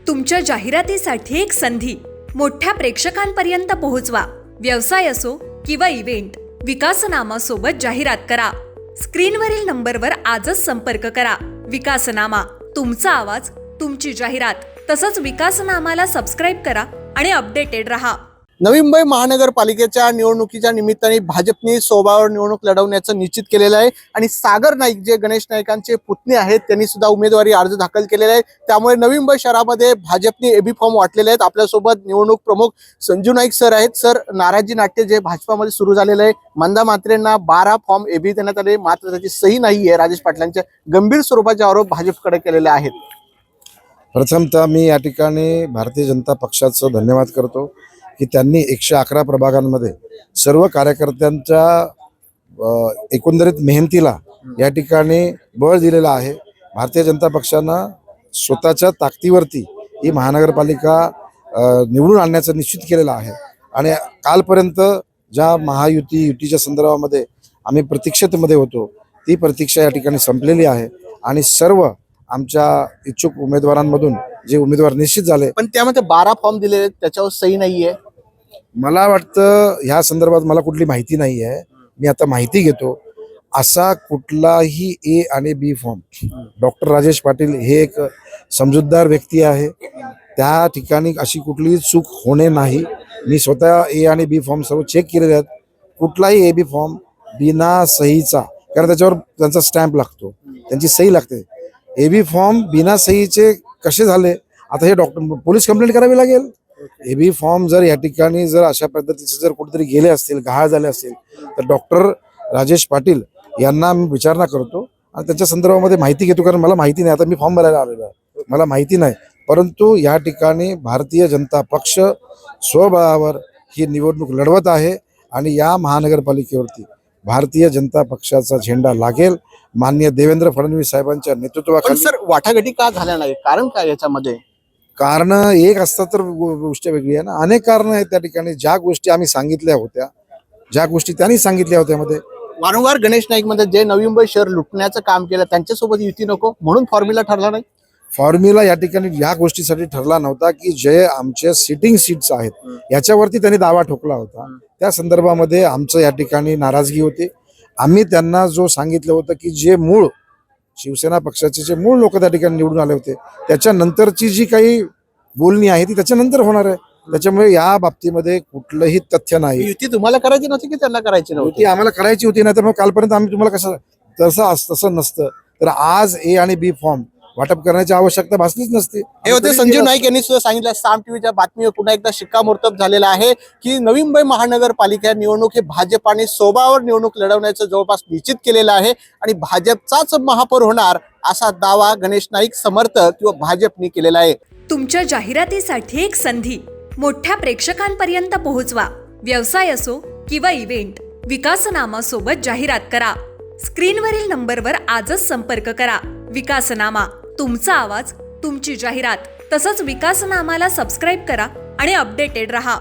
तुमच्या जाहिरातीसाठी एक संधी मोठ्या प्रेक्षकांपर्यंत पोहोचवा। व्यवसाय असो किंवा इव्हेंट, विकासनामा सोबत जाहिरात करा। स्क्रीनवरील नंबरवर आजच संपर्क करा। विकासनामा, तुमचा आवाज, तुमची जाहिरात। तसंच विकासनामाला सबस्क्राइब करा आणि अपडेटेड रहा। नवी मुंबई महानगरपालिकेच्या निवडणुकीच्या निमित्ताने भाजपने सोबावर निवडणूक लढवण्याचं निश्चित केलेलं आहे आणि सागर नाईक जे गणेश नाईकांचे पुतणे आहेत त्यांनी सुद्धा उमेदवारी अर्ज दाखल केलेला आहे। त्यामुळे नवी मुंबई शहरामध्ये भाजपने एबी फॉर्म वाटलेले आहेत। आपल्यासोबत निवडणूक प्रमुख संजू नाईक सर आहेत। सर, नाराजी नाट्य जे भाजपामध्ये सुरू झालेलं आहे, मंदा म्हात्रेंना 12 फॉर्म एबी देण्यात आले, मात्र त्याची सही नाही आहे। राजेश पाटलांच्या गंभीर स्वरूपाचे आरोप भाजपकडे केलेले आहेत। प्रथमतः मी या ठिकाणी भारतीय जनता पक्षाचं धन्यवाद करतो की त्यांनी 111 प्रभागांमध्ये सर्व कार्यकर्त्यांच्या एकंदरीत मेहनतीला या ठिकाणी बळ दिलेलं आहे। भारतीय जनता पक्षानं स्वतःच्या ताकदीवरती ही महानगरपालिका निवडून आणण्याचं निश्चित केलेलं आहे आणि कालपर्यंत ज्या युतीच्या संदर्भामध्ये आम्ही प्रतीक्षेमध्ये होतो ती प्रतीक्षा या ठिकाणी संपलेली आहे आणि सर्व आमच्या इच्छुक उमेदवारांमधून जे उमेदवार निश्चित झाले, पण त्यामध्ये 12 फॉर्म दिलेले आहेत, त्याच्यावर सही नाहीये। मला वाटतं ह्या संदर्भात मला कुठली माहिती नाही आहे। मी आता माहिती घेतो। असा कुठलाही ए आणि बी फॉर्म, डॉक्टर राजेश पाटील हे एक समजूतदार व्यक्ती आहे, त्या ठिकाणी अशी कुठलीही चूक होणे नाही। मी स्वतः ए आणि बी फॉर्म सर्व चेक केलेले आहेत। कुठलाही ए बी फॉर्म बिना सहीचा, कारण त्याच्यावर त्यांचा स्टॅम्प लागतो, त्यांची सही लागते। ए बी फॉर्म बिना सहीचे कसे झाले, आता हे पोलीस कंप्लेंट करावी लागेल। ए बी फॉर्म जर या ठिकाणी जर अशा पद्धतीचे जर कुठेतरी गेले असतील, गहाळ झाले असतील, तर डॉक्टर राजेश पाटील यांना मी विचारणा करतो आणि त्याच्या संदर्भामध्ये माहिती घेतो, कारण मला माहिती नाही। आता मी फॉर्म भरायला आलेलो आहे, मला माहिती नाही। परंतु या ठिकाणी भारतीय जनता पक्ष स्वबळावर ही निवडणूक लढवत आहे आणि या महानगरपालिकेवरती भारतीय जनता पक्षाचा झेंडा लागेल। माननीय देवेंद्र फडणवीस साहेबांच्या नेतृत्वाखाली। सर, वाटाघाटी का झाल्या नाही, कारण काय याच्यामध्ये? कारण एक असतं तर गोष्ट वेगळी आहे ना, अनेक कारण आहेत त्या ठिकाणी। ज्या गोष्टी आम्ही सांगितल्या होत्या, ज्या गोष्टी त्यांनी सांगितल्या होत्या मध्ये वारंवार गणेश नाईक मध्ये जे नवी मुंबई शहर लुटण्याचं काम केलं त्यांच्यासोबत युती नको म्हणून फॉर्म्युला ठरला नाही। फॉर्म्युला या ठिकाणी या गोष्टीसाठी ठरला नव्हता की जे आमचे सिटिंग सीट्स आहेत याच्यावरती त्यांनी दावा ठोकला होता, त्या संदर्भामध्ये आमचं या ठिकाणी नाराजगी होती। आम्ही त्यांना जो सांगितलं होतं की जे मूळ शिवसेना पक्षाचे जे मूळ लोक त्या ठिकाणी निवडून आले होते त्याच्यानंतरची जी काही बोलणी आहे ती त्याच्यानंतर होणार आहे। त्याच्यामुळे या बाबतीमध्ये कुठलंही तथ्य नाही। युती तुम्हाला करायची नव्हती की त्यांना करायची नव्हती? युती आम्हाला करायची होती, नाही तर मग कालपर्यंत आम्ही तुम्हाला तसं नसतं तर आज ए आणि बी फॉर्म वाटप करण्याची आवश्यकता भासलीच नसते। हे होते संजू नाईक यांनी सुद्धा सांगितलं। साम टीव्हीच्या बातमीवर पुन्हा एकदा शिक्कामोर्तब झालेला आहे की नवी मुंबई महानगरपालिका निवडणूक हे भाजपाने सोबावर निवडणूक लढवण्याचं जवळपास निश्चित केलेलं आहे आणि भाजपचाच महापौर होणार असा दावा गणेश नाईक समर्थक किंवा भाजपने केलेला आहे। तुमच्या जाहिरातीसाठी एक संधी मोठ्या प्रेक्षकांपर्यंत पोहोचवा। व्यवसाय असो किंवा इव्हेंट, विकासनामा सोबत जाहिरात करा। स्क्रीनवरील नंबरवर आजच संपर्क करा। विकासनामा, तुमचा आवाज, तुमची जाहिरात। तसंच विकासनामाला सबस्क्राइब करा आणि अपडेटेड रहा।